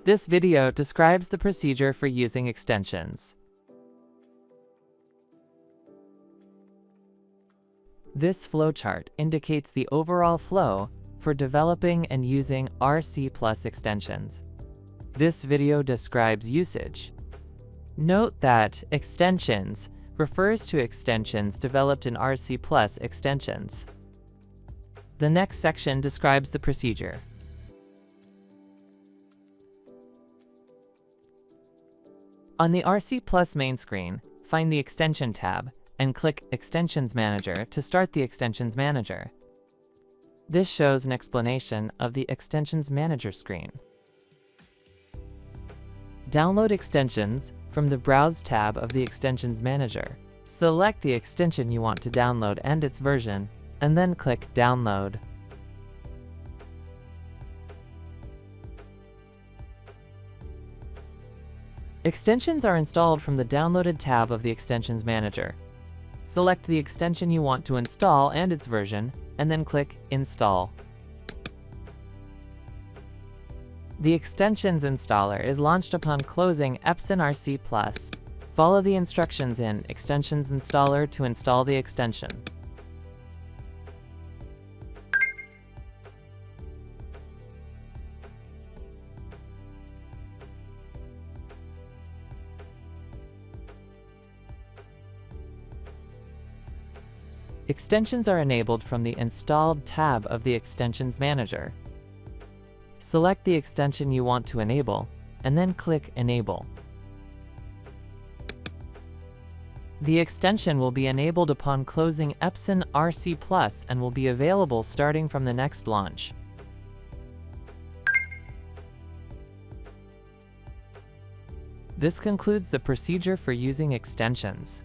This video describes the procedure for using extensions. This flowchart indicates the overall flow for developing and using RC+ extensions. This video describes usage. Note that extensions refers to extensions developed in RC+ extensions. The next section describes the procedure. On the RC+ main screen, find the Extension tab and click Extensions Manager to start the Extensions Manager. This shows an explanation of the Extensions Manager screen. Download extensions from the Browse tab of the Extensions Manager. Select the extension you want to download and its version, and then click Download. Extensions are installed from the Downloaded tab of the Extensions Manager. Select the extension you want to install and its version, and then click Install. The Extensions installer is launched upon closing Epson RC+. Follow the instructions in Extensions Installer to install the extension. Extensions are enabled from the Installed tab of the Extensions Manager. Select the extension you want to enable, and then click Enable. The extension will be enabled upon closing Epson RC+ and will be available starting from the next launch. This concludes the procedure for using extensions.